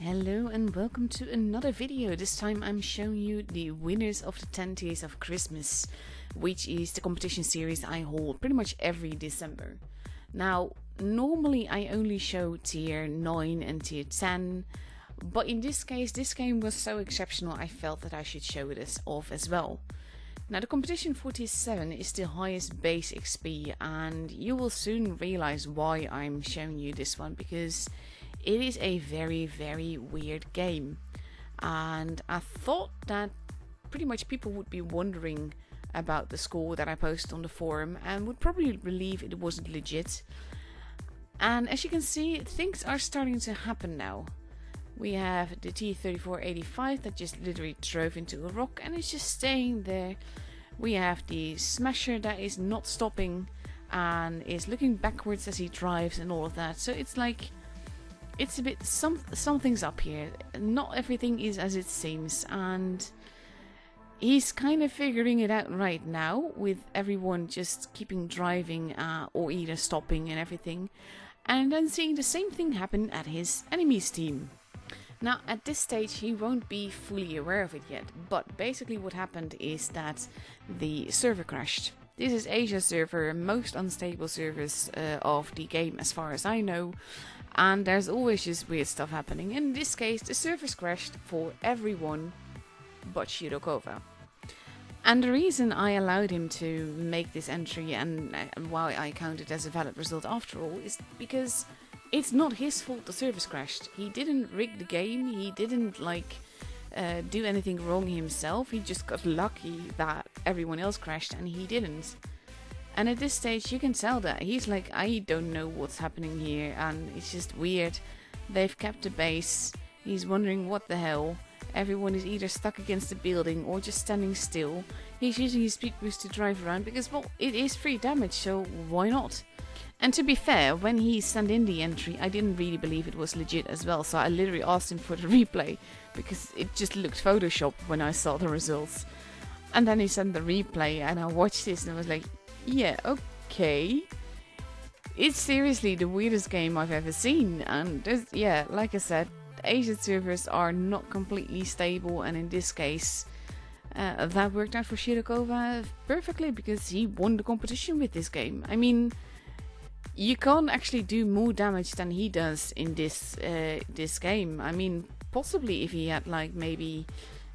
Hello and welcome to another video. This time I'm showing you the winners of the 10 Days of Christmas, which is the competition series I hold pretty much every December. Now, normally I only show tier 9 and tier 10, but in this case, this game was so exceptional I felt that I should show it off as well. Now, the competition for tier 7 is the highest base XP, and you will soon realize why I'm showing you this one, because it is a very weird game, and I thought that pretty much people would be wondering about the score that I posted on the forum and would probably believe it wasn't legit. And as you can see, things are starting to happen now. We have the T-3485 that just literally drove into a rock and is just staying there. We have the Smasher that is not stopping and is looking backwards as he drives and all of that. So it's like, it's a bit, something's up here. Not everything is as it seems, and he's kind of figuring it out right now, with everyone just keeping driving or either stopping and everything, and then seeing the same thing happen at his enemy's team. Now, at this stage he won't be fully aware of it yet, but basically what happened is that the server crashed. This is Asia's server, most unstable servers of the game as far as I know. And there's always just weird stuff happening. In this case, the servers crashed for everyone but Shirokova. And the reason I allowed him to make this entry and why I count it as a valid result after all is because it's not his fault the servers crashed. He didn't rig the game, he didn't do anything wrong himself, he just got lucky that everyone else crashed and he didn't. And at this stage you can tell that he's like, I don't know what's happening here, and it's just weird. They've kept the base, he's wondering what the hell. Everyone is either stuck against the building or just standing still. He's using his speed boost to drive around because, well, it is free damage, so why not? And to be fair, when he sent in the entry, I didn't really believe it was legit as well, so I literally asked him for the replay because it just looked photoshopped when I saw the results. And then he sent the replay and I watched this and I was like, yeah, okay. It's seriously the weirdest game I've ever seen, and there's, yeah, like I said, Asian servers are not completely stable, and in this case that worked out for Shirokova perfectly because he won the competition with this game. I mean, you can't actually do more damage than he does in this game. I mean, possibly if he had like maybe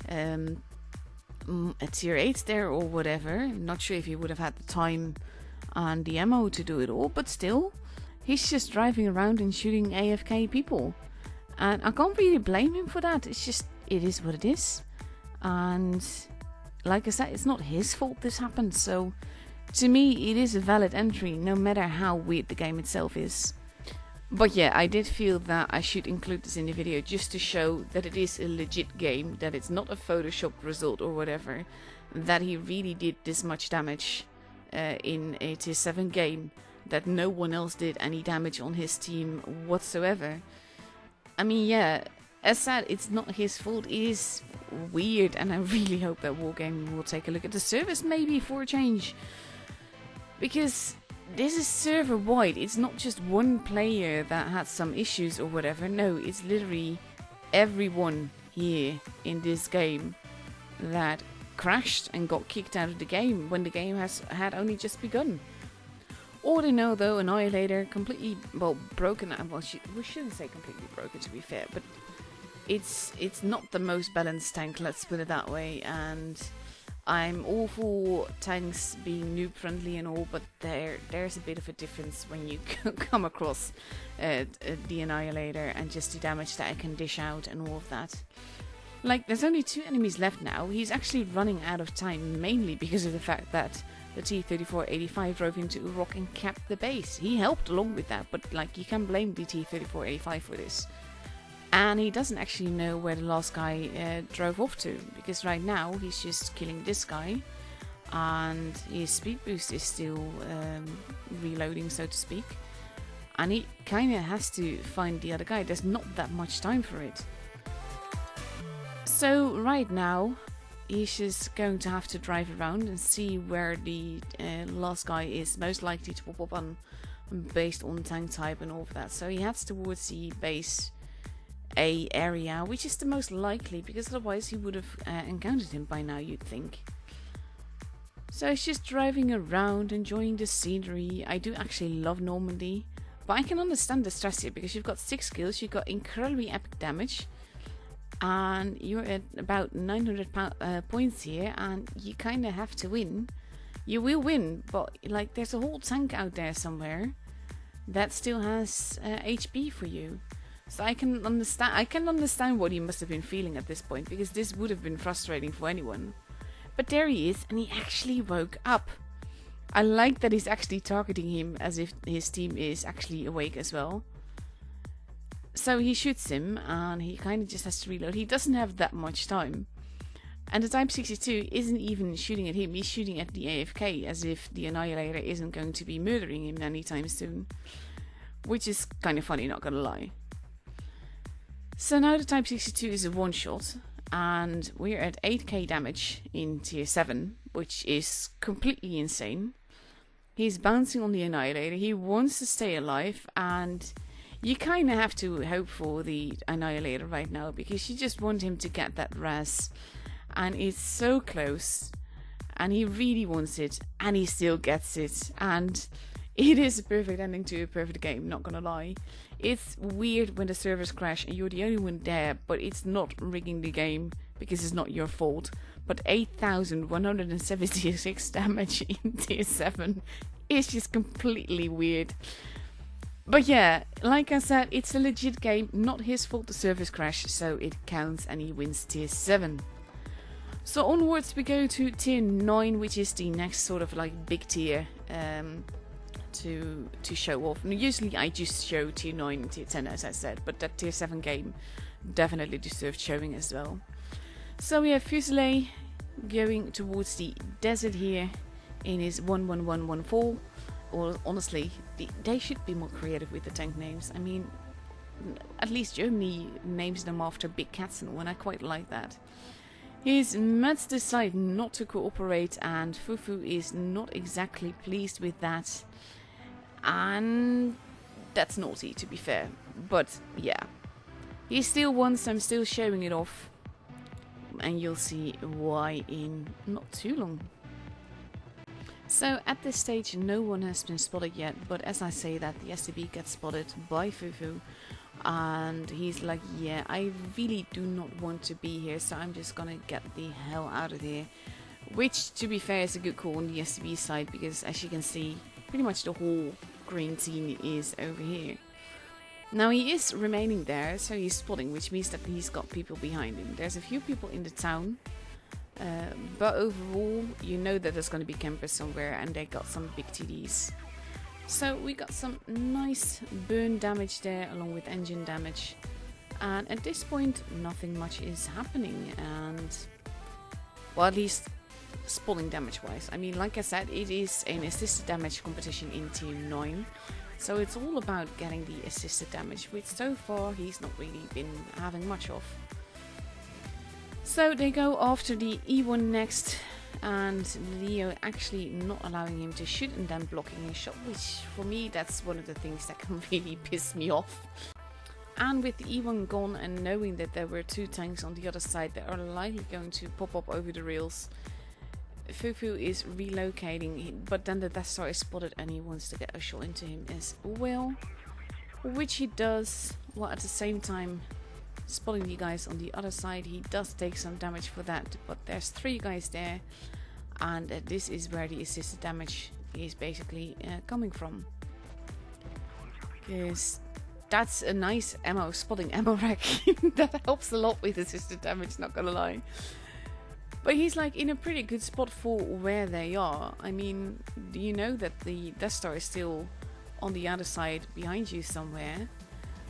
a tier 8 there or whatever. I'm not sure if he would have had the time and the ammo to do it all, but still, he's just driving around and shooting AFK people. And I can't really blame him for that. It's just, it is what it is. And like I said, it's not his fault this happened. So to me, it is a valid entry, no matter how weird the game itself is. But yeah, I did feel that I should include this in the video just to show that it is a legit game, that it's not a photoshopped result or whatever, that he really did this much damage in a tier 7 game, that no one else did any damage on his team whatsoever. I mean, yeah, as said, it's not his fault, it is weird, and I really hope that Wargaming will take a look at the service maybe for a change. Because this is server wide, it's not just one player that had some issues or whatever. No, it's literally everyone here in this game that crashed and got kicked out of the game when the game had only just begun. All they know though, Annihilator completely, well, broken. Well, we shouldn't say completely broken to be fair, but it's not the most balanced tank, let's put it that way. And I'm all for tanks being noob friendly and all, but there's a bit of a difference when you come across the Annihilator and just the damage that I can dish out and all of that. Like, there's only 2 enemies left now. He's actually running out of time, mainly because of the fact that the T-3485 drove into a rock and capped the base. He helped along with that, but like, you can't blame the T-3485 for this. And he doesn't actually know where the last guy drove off to, because right now he's just killing this guy and his speed boost is still reloading, so to speak, and he kind of has to find the other guy. There's not that much time for it. So right now he's just going to have to drive around and see where the last guy is most likely to pop up on, based on tank type and all of that. So he heads towards the base A area, which is the most likely, because otherwise he would have encountered him by now, you'd think. So he's just driving around, enjoying the scenery. I do actually love Normandy, but I can understand the stress here, because you've got 6 skills, you've got incredibly epic damage, and you're at about 900 points here, and you kind of have to win. You will win, but like there's a whole tank out there somewhere that still has HP for you. So I can understand what he must have been feeling at this point, because this would have been frustrating for anyone. But there he is, and he actually woke up. I like that he's actually targeting him as if his team is actually awake as well. So he shoots him, and he kind of just has to reload. He doesn't have that much time. And the Type 62 isn't even shooting at him, he's shooting at the AFK, as if the Annihilator isn't going to be murdering him anytime soon. Which is kind of funny, not gonna lie. So now the Type 62 is a one-shot, and we're at 8k damage in tier 7, which is completely insane. He's bouncing on the Annihilator, he wants to stay alive, and you kind of have to hope for the Annihilator right now, because you just want him to get that res. And it's so close, and he really wants it, and he still gets it, and it is a perfect ending to a perfect game, not gonna lie. It's weird when the servers crash and you're the only one there, but it's not rigging the game, because it's not your fault. But 8,176 damage in tier 7 is just completely weird. But yeah, like I said, it's a legit game, not his fault the servers crash, so it counts and he wins tier 7. So onwards we go to tier 9, which is the next sort of like big tier to show off. And usually I just show tier 9 and tier 10 as I said, but that tier 7 game definitely deserves showing as well. So we have Fusilier going towards the desert here in his 11114. Or honestly, they should be more creative with the tank names. I mean, at least Germany names them after big cats and one. I quite like that. His meds decide not to cooperate, and Fufu is not exactly pleased with that. And that's naughty, to be fair. But yeah, he still wants, I'm still showing it off. And you'll see why in not too long. So at this stage no one has been spotted yet, but as I say that, the SCP gets spotted by Fufu. And he's like, yeah, I really do not want to be here, so I'm just gonna get the hell out of here. Which, to be fair, is a good call on the SCP side, because as you can see, pretty much the whole green team is over here. Now he is remaining there, so he's spotting, which means that he's got people behind him. There's a few people in the town, but overall, you know that there's gonna be campers somewhere, and they got some big TDs. So we got some nice burn damage there, along with engine damage. And at this point, nothing much is happening, and well, at least spawning damage wise. I mean, like I said, it is an assisted damage competition in tier 9. So it's all about getting the assisted damage, which so far he's not really been having much of. So they go after the E1 next, and Leo actually not allowing him to shoot and then blocking his shot, which for me that's one of the things that can really piss me off. And with the E1 gone and knowing that there were 2 tanks on the other side that are likely going to pop up over the rails, Fufu is relocating, but then the Death Star is spotted and he wants to get a shot into him as well, which he does, while at the same time spotting the guys on the other side. He does take some damage for that, but there's 3 guys there, and this is where the assisted damage is basically coming from, because that's a nice spotting ammo rack. That helps a lot with assisted damage, not gonna lie. But he's like in a pretty good spot for where they are. I mean, you know that the Death Star is still on the other side behind you somewhere,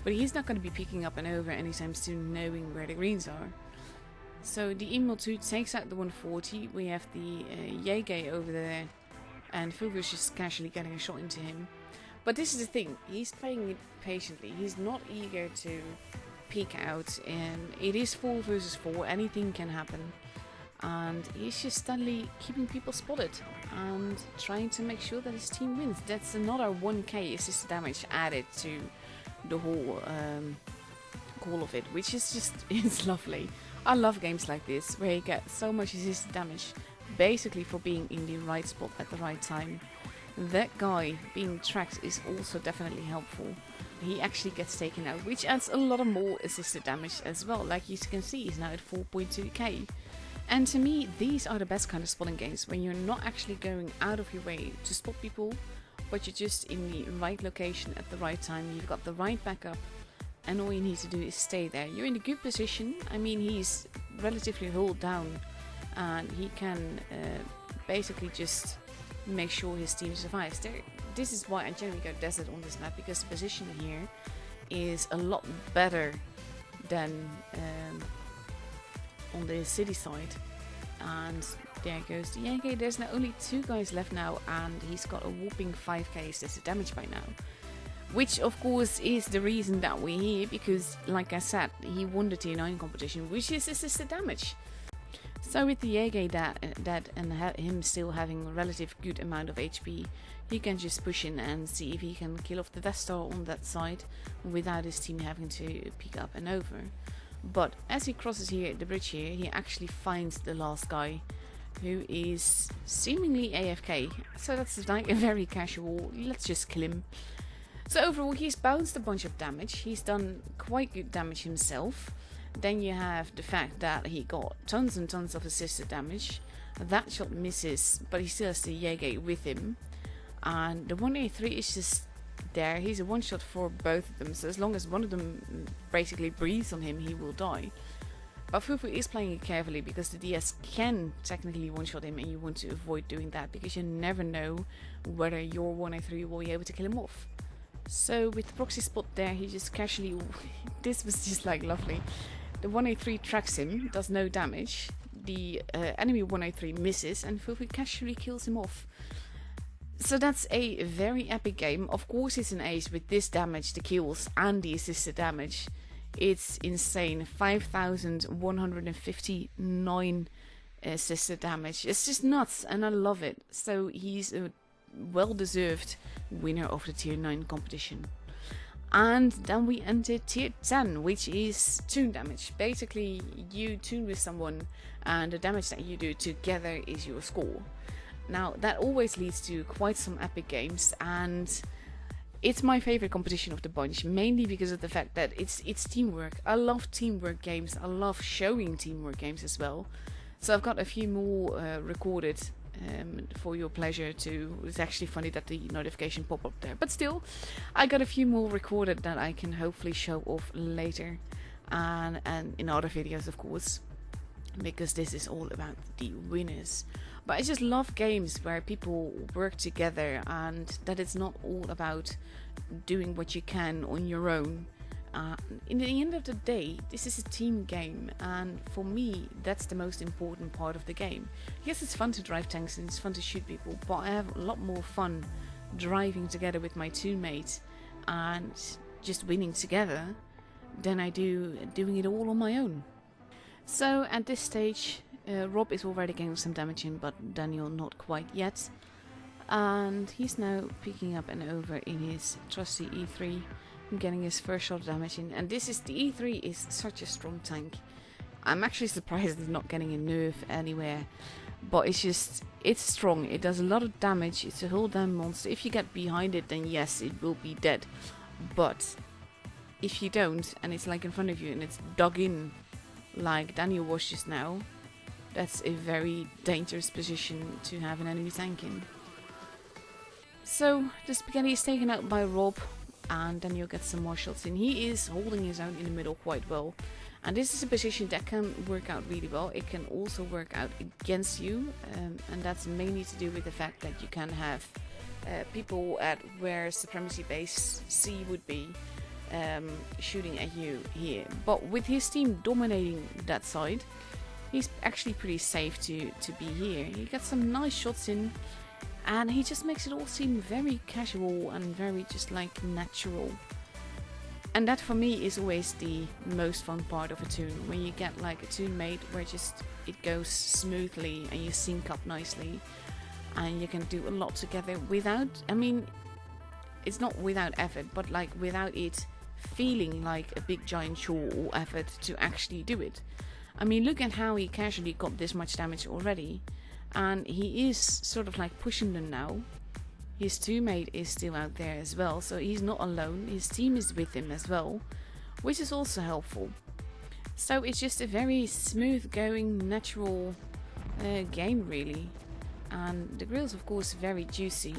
but he's not going to be picking up and over anytime soon, knowing where the greens are. So the Emo 2 takes out the 140. We have the Yege over there, and Fufu's just casually getting a shot into him. But this is the thing, he's playing it patiently. He's not eager to peek out, and it is 4 versus 4. Anything can happen. And he's just steadily keeping people spotted and trying to make sure that his team wins. That's another 1k assisted damage added to the whole call of it, which is just, it's lovely. I love games like this, where you get so much assisted damage, basically for being in the right spot at the right time. That guy being tracked is also definitely helpful. He actually gets taken out, which adds a lot of more assisted damage as well. Like you can see, he's now at 4.2k. And to me, these are the best kind of spotting games, when you're not actually going out of your way to spot people, but you're just in the right location at the right time. You've got the right backup, and all you need to do is stay there. You're in a good position. I mean, he's relatively hulled down, and he can basically just make sure his team survives. This is why I generally go desert on this map, because the position here is a lot better than on the city side. And there goes the Yankee. There's now only 2 guys left now, and he's got a whopping 5k assisted damage by now. Which of course is the reason that we're here, because like I said, he won the tier 9 competition, which is assisted damage. So with the Yege dead and him still having a relative good amount of HP, he can just push in and see if he can kill off the Death Star on that side without his team having to pick up and over. But as he crosses here the bridge here, he actually finds the last guy, who is seemingly AFK. So that's like a very casual, let's just kill him. So overall, he's bounced a bunch of damage. He's done quite good damage himself. Then you have the fact that he got tons and tons of assisted damage. That shot misses, but he still has the Yege with him. And the 183 is just there. He's a one shot for both of them. So as long as one of them basically breathes on him, he will die. But Fufu is playing it carefully, because the DS can technically one shot him, and you want to avoid doing that, because you never know whether your 183 will be able to kill him off. So with the proxy spot there, he just casually, this was just like lovely. The 183 tracks him, does no damage. The enemy 183 misses, and Fufu casually kills him off. So that's a very epic game. Of course it's an ace with this damage, the kills and the assisted damage. It's insane. 5,159 assisted damage. It's just nuts, and I love it. So he's a well-deserved winner of the tier 9 competition. And then we enter tier 10, which is toon damage. Basically, you toon with someone, and the damage that you do together is your score. Now, that always leads to quite some epic games, and it's my favorite competition of the bunch, mainly because of the fact that it's teamwork. I love teamwork games. I love showing teamwork games as well. So I've got a few more recorded for your pleasure too. It's actually funny that the notification popped up there, but still, I got a few more recorded that I can hopefully show off later, and in other videos of course, because this is all about the winners. But I just love games where people work together, and that it's not all about doing what you can on your own. In the end of the day, this is a team game, and for me, that's the most important part of the game. Yes, it's fun to drive tanks and it's fun to shoot people, but I have a lot more fun driving together with my teammates and just winning together than I do doing it all on my own. So at this stage, Rob is already getting some damage in, but Daniel not quite yet. And he's now picking up and over in his trusty E3. Getting his first shot of damage in, and this is the E3 is such a strong tank. I'm actually surprised it's not getting a nerf anywhere, but it's strong. It does a lot of damage. It's a whole damn monster. If you get behind it, then yes, it will be dead, but if you don't, and it's like in front of you and it's dug in like Daniel was just now, that's a very dangerous position to have an enemy tank in. So the spaghetti is taken out by Rob, and Daniel gets some more shots in. He is holding his own in the middle quite well, and this is a position that can work out really well. It can also work out against you, and that's mainly to do with the fact that you can have people at where Supremacy Base C would be shooting at you here. But with his team dominating that side, he's actually pretty safe to be here. He gets some nice shots in, and he just makes it all seem very casual and very just like natural. And that for me is always the most fun part of a toon, when you get like a toon mate where just it goes smoothly and you sync up nicely and you can do a lot together without, I mean, it's not without effort, but like without it feeling like a big giant chore or effort to actually do it. I mean, look at how he casually got this much damage already, and he is sort of like pushing them now. His teammate is still out there as well, so he's not alone. His team is with him as well, which is also helpful. So it's just a very smooth going, natural game really. And the grill's of course very juicy,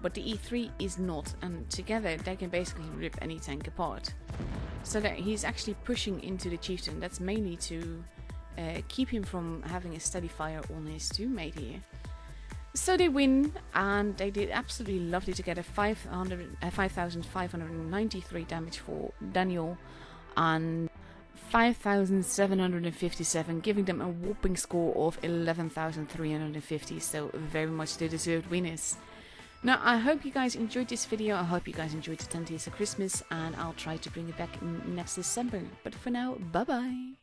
but the E3 is not, and together they can basically rip any tank apart. So that he's actually pushing into the chieftain. That's mainly to keep him from having a steady fire on his teammate here. So they win, and they did absolutely lovely to get a 5,593 damage for Daniel and 5,757, giving them a whopping score of 11,350. So very much the deserved winners. Now, I hope you guys enjoyed this video. I hope you guys enjoyed the 10 Days of Christmas, and I'll try to bring it back next December. But for now, bye bye.